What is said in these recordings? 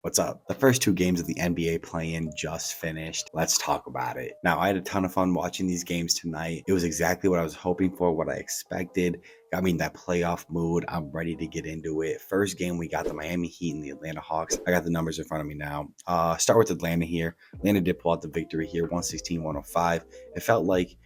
What's up? The first two games of the NBA play-in just finished. Let's talk about it. Now, I had a ton of fun watching these games tonight. It was exactly what I was hoping for, what I expected. Got me in that playoff mood. I'm ready to get into it. First game, we got the Miami Heat and the Atlanta Hawks. I got the numbers in front of me now. Start with Atlanta here. Atlanta did pull out the victory here, 116-105. It felt like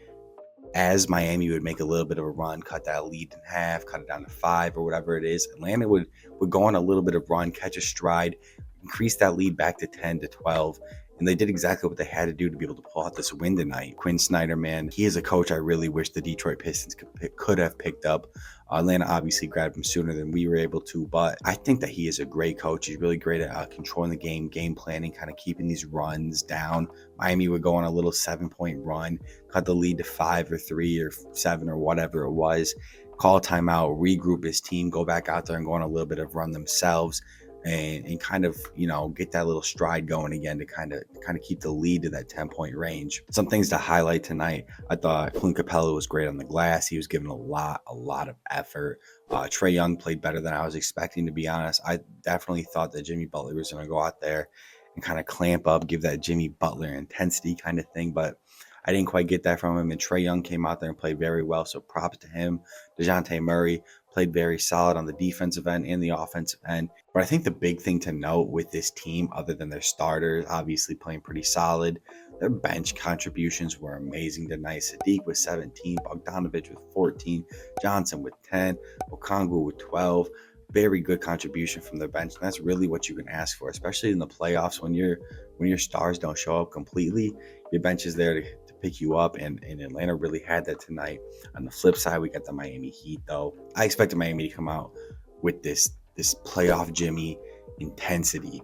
as Miami would make a little bit of a run, cut that lead in half, cut it down to 5 or whatever it is, Atlanta would go on a little bit of run, catch a stride, increase that lead back to 10 to 12. And they did exactly what they had to do to be able to pull out this win tonight. Quinn Snyder, man, he is a coach I really wish the Detroit Pistons could have picked up. Atlanta obviously grabbed him sooner than we were able to, but I think that he is a great coach. He's really great at controlling the game planning, kind of keeping these runs down. Miami would go on a little 7-point run, cut the lead to 5 or 3 or 7 or whatever it was, call a timeout, regroup his team, go back out there and go on a little bit of run themselves. And kind of, get that little stride going again to kind of keep the lead to that 10-point range. Some things to highlight tonight. I thought Clint Capella was great on the glass. He was given a lot of effort. Trae Young played better than I was expecting, to be honest. I definitely thought that Jimmy Butler was going to go out there and kind of clamp up, give that Jimmy Butler intensity kind of thing, but I didn't quite get that from him. And Trae Young came out there and played very well, so props to him. DeJounte Murray played very solid on the defensive end and the offensive end. But I think the big thing to note with this team, other than their starters obviously playing pretty solid, their bench contributions were amazing tonight. Sadiq with 17, Bogdanovich with 14, Johnson with 10, Okongwu with 12. Very good contribution from their bench. And that's really what you can ask for, especially in the playoffs when your stars don't show up completely. Your bench is there to pick you up, and Atlanta really had that tonight. On the flip side, we got the Miami Heat, though. I expected Miami to come out with this playoff Jimmy intensity.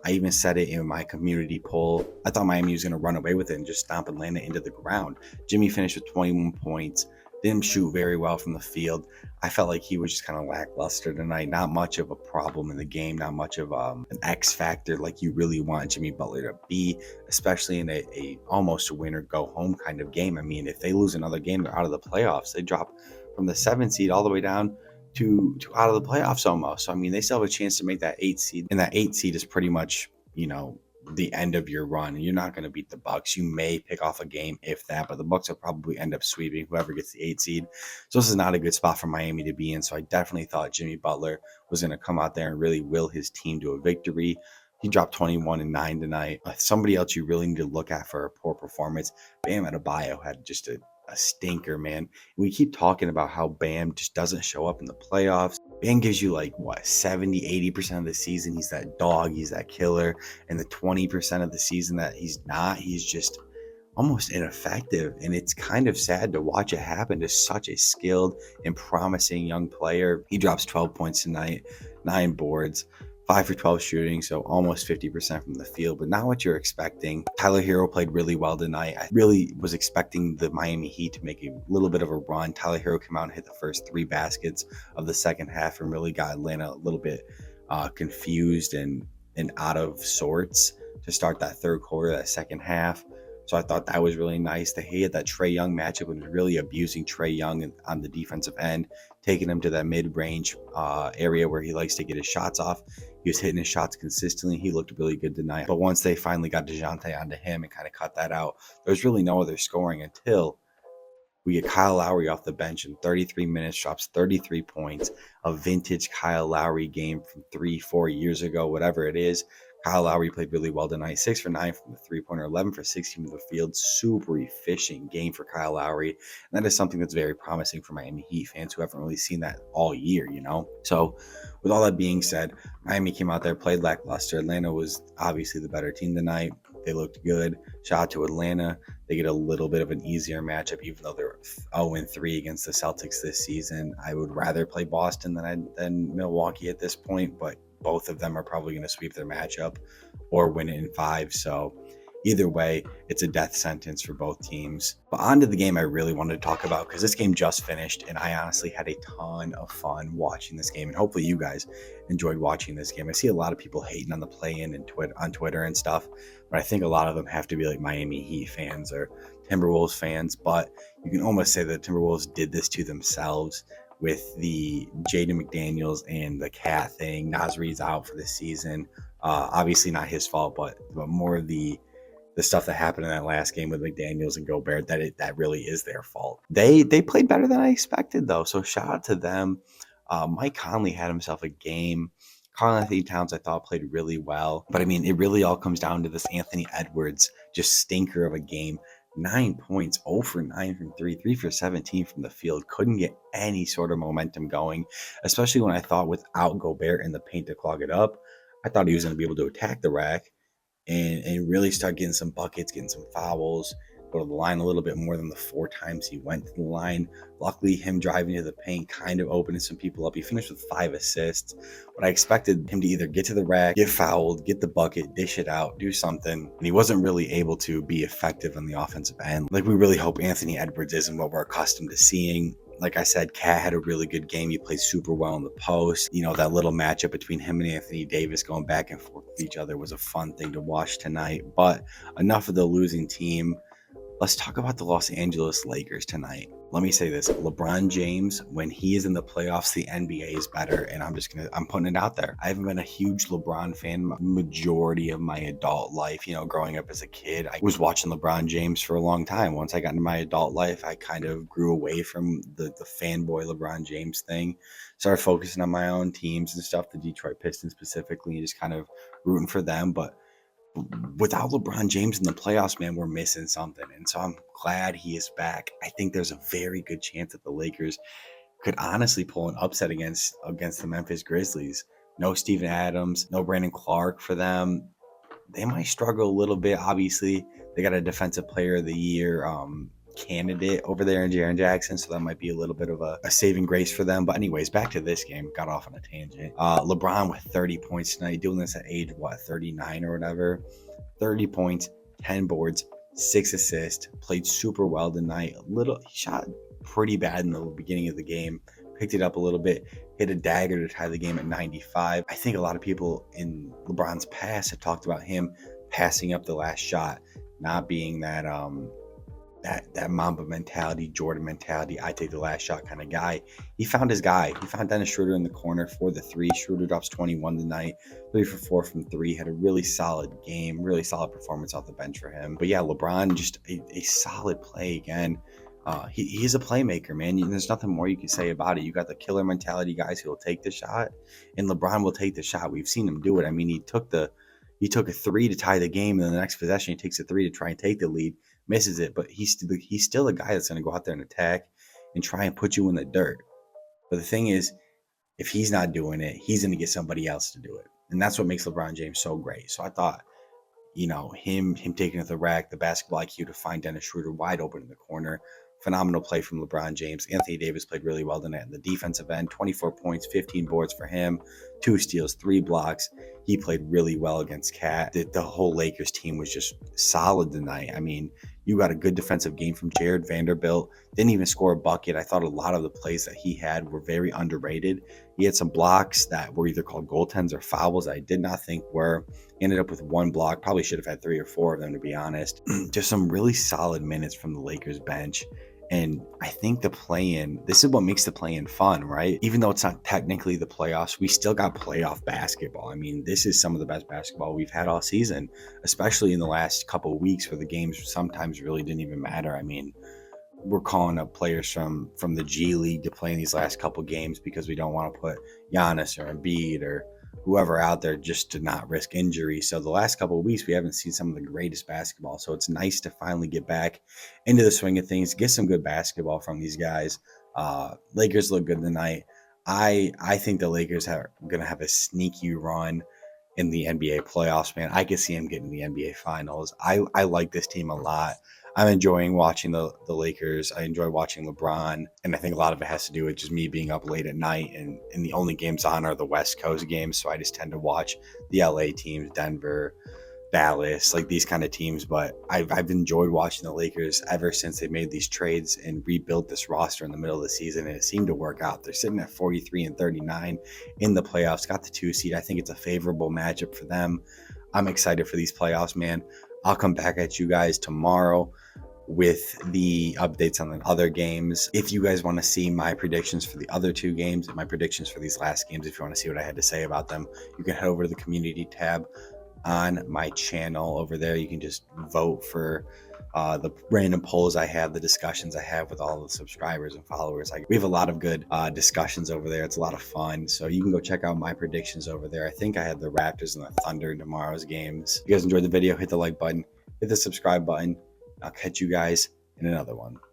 I even said it in my community poll. I thought Miami was going to run away with it and just stomp Atlanta into the ground. Jimmy finished with 21 points. Didn't shoot very well from the field. I felt like he was just kind of lackluster tonight. Not much of a problem in the game. Not much of an X factor like you really want Jimmy Butler to be, especially in a almost win or go home kind of game. I mean, if they lose another game, they're out of the playoffs. They drop from the 7th seed all the way down to out of the playoffs almost. So, I mean, they still have a chance to make that 8th seed. And that 8th seed is pretty much, the end of your run. You're not going to beat the Bucks. You may pick off a game, if that, but the Bucks will probably end up sweeping whoever gets the 8th seed. So this is not a good spot for Miami to be in. So I definitely thought Jimmy Butler was going to come out there and really will his team to a victory. He dropped 21 and 9 tonight. Somebody else you really need to look at for a poor performance, Bam Adebayo had just a stinker, man. We keep talking about how Bam just doesn't show up in the playoffs. Bam gives you 70-80% of the season he's that dog, he's that killer, and the 20% of the season that he's not, he's just almost ineffective. And it's kind of sad to watch it happen to such a skilled and promising young player. He drops 12 points tonight, 9 boards, 5 for 12 shooting, so almost 50% from the field, but not what you're expecting. Tyler Herro played really well tonight. I really was expecting the Miami Heat to make a little bit of a run. Tyler Herro came out and hit the first 3 baskets of the second half and really got Atlanta a little bit confused and out of sorts to start that third quarter, that second half. So I thought that was really nice. He had that Trae Young matchup and was really abusing Trae Young on the defensive end, taking him to that mid-range area where he likes to get his shots off. He was hitting his shots consistently. He looked really good tonight. But once they finally got DeJounte onto him and kind of cut that out, there was really no other scoring until we get Kyle Lowry off the bench in 33 minutes, drops 33 points, a vintage Kyle Lowry game from 3-4 years ago, whatever it is. Kyle Lowry played really well tonight, 6 for 9 from the three-pointer, 11 for 16 from the field. Super efficient game for Kyle Lowry. And that is something that's very promising for Miami Heat fans who haven't really seen that all year, So with all that being said, Miami came out there, played lackluster. Atlanta was obviously the better team tonight. They looked good. Shout out to Atlanta. They get a little bit of an easier matchup, even though they're 0-3 against the Celtics this season. I would rather play Boston than Milwaukee at this point, but both of them are probably going to sweep their matchup or win it in 5. So either way, it's a death sentence for both teams. But on to the game I really wanted to talk about, because this game just finished and I honestly had a ton of fun watching this game, and hopefully you guys enjoyed watching this game. I see a lot of people hating on the play-in and on Twitter and stuff, but I think a lot of them have to be like Miami Heat fans or Timberwolves fans. But you can almost say that Timberwolves did this to themselves with the Jaden McDaniels and the cat thing. Nasri's out for the season. Obviously not his fault, but more of the stuff that happened in that last game with McDaniels and Gobert, that really is their fault. They played better than I expected, though, so shout out to them. Mike Conley had himself a game. Karl Anthony Towns, I thought, played really well. But, I mean, it really all comes down to this Anthony Edwards just stinker of a game. 9 points, 0 for 9 from 3, 3 for 17 from the field. Couldn't get any sort of momentum going, especially when I thought without Gobert in the paint to clog it up, I thought he was going to be able to attack the rack and really start getting some buckets, getting some fouls, go to the line a little bit more than the 4 times he went to the line. Luckily, him driving to the paint kind of opened some people up. He finished with 5 assists, but I expected him to either get to the rack, get fouled, get the bucket, dish it out, do something. And he wasn't really able to be effective on the offensive end. Like, we really hope Anthony Edwards isn't what we're accustomed to seeing. Like I said, Cat had a really good game. He played super well in the post. You know, that little matchup between him and Anthony Davis going back and forth with each other was a fun thing to watch tonight. But enough of the losing team. Let's talk about the Los Angeles Lakers tonight. Let me say this. LeBron James, when he is in the playoffs, the NBA is better. And I'm putting it out there. I haven't been a huge LeBron fan majority of my adult life. You know, growing up as a kid, I was watching LeBron James for a long time. Once I got into my adult life, I kind of grew away from the fanboy LeBron James thing. Started focusing on my own teams and stuff, the Detroit Pistons specifically, and just kind of rooting for them. But without LeBron James in the playoffs, man, we're missing something. And so I'm glad he is back. I think there's a very good chance that the Lakers could honestly pull an upset against the Memphis Grizzlies. No Steven Adams, no Brandon Clark for them. They might struggle a little bit. Obviously, they got a Defensive Player of the Year candidate over there in Jaren Jackson, so that might be a little bit of a saving grace for them. But anyways, back to this game. Got off on a tangent. LeBron with 30 points tonight, doing this at age 39 or whatever. 30 points, 10 boards, 6 assists. Played super well tonight. He shot pretty bad in the beginning of the game. Picked it up a little bit, hit a dagger to tie the game at 95. I think a lot of people in LeBron's past have talked about him passing up the last shot, not being that Mamba mentality, Jordan mentality, I take the last shot kind of guy. He found his guy. He found Dennis Schroeder in the corner for the 3. Schroeder drops 21 tonight, 3 for 4 from 3. Had a really solid game, really solid performance off the bench for him. But yeah, LeBron, just a solid play again. He's a playmaker, man. There's nothing more you can say about it. You got the killer mentality guys who will take the shot, and LeBron will take the shot. We've seen him do it. I mean, he took a 3 to tie the game, and then the next possession he takes a 3 to try and take the lead. Misses it, but he's still a guy that's going to go out there and attack and try and put you in the dirt. But the thing is, if he's not doing it, he's going to get somebody else to do it. And that's what makes LeBron James so great. So I thought, you know, him taking at the rack, the basketball IQ to find Dennis Schroeder wide open in the corner. Phenomenal play from LeBron James. Anthony Davis played really well tonight on the defensive end. 24 points, 15 boards for him, 2 steals, 3 blocks. He played really well against Cat. The whole Lakers team was just solid tonight. I mean, you got a good defensive game from Jared Vanderbilt. Didn't even score a bucket. I thought a lot of the plays that he had were very underrated. He had some blocks that were either called goaltends or fouls I did not think were. He ended up with 1 block. Probably should have had 3 or 4 of them, to be honest. Just some really solid minutes from the Lakers bench. And I think the play-in, this is what makes the play-in fun, right? Even though it's not technically the playoffs, we still got playoff basketball. I mean, this is some of the best basketball we've had all season, especially in the last couple of weeks where the games sometimes really didn't even matter. I mean, we're calling up players from the G League to play in these last couple games because we don't want to put Giannis or Embiid or whoever out there just to not risk injury. So the last couple of weeks, we haven't seen some of the greatest basketball. So it's nice to finally get back into the swing of things, get some good basketball from these guys. Lakers look good tonight. I think the Lakers are going to have a sneaky run in the NBA playoffs, man. I could see them getting the NBA finals. I like this team a lot. I'm enjoying watching the Lakers. I enjoy watching LeBron. And I think a lot of it has to do with just me being up late at night. And the only games on are the West Coast games. So I just tend to watch the LA teams, Denver, Dallas, like these kind of teams. But I've enjoyed watching the Lakers ever since they made these trades and rebuilt this roster in the middle of the season. And it seemed to work out. They're sitting at 43-39 in the playoffs. Got the 2 seed. I think it's a favorable matchup for them. I'm excited for these playoffs, man. I'll come back at you guys tomorrow with the updates on the other games. If you guys want to see my predictions for the other 2 games and my predictions for these last games, if you want to see what I had to say about them, you can head over to the community tab on my channel. Over there, you can just vote for the random polls I have, the discussions I have with all the subscribers and followers. We have a lot of good discussions over there. It's a lot of fun. So you can go check out my predictions over there. I think I had the Raptors and the Thunder in tomorrow's games. If you guys enjoyed the video, hit the like button, hit the subscribe button. I'll catch you guys in another one.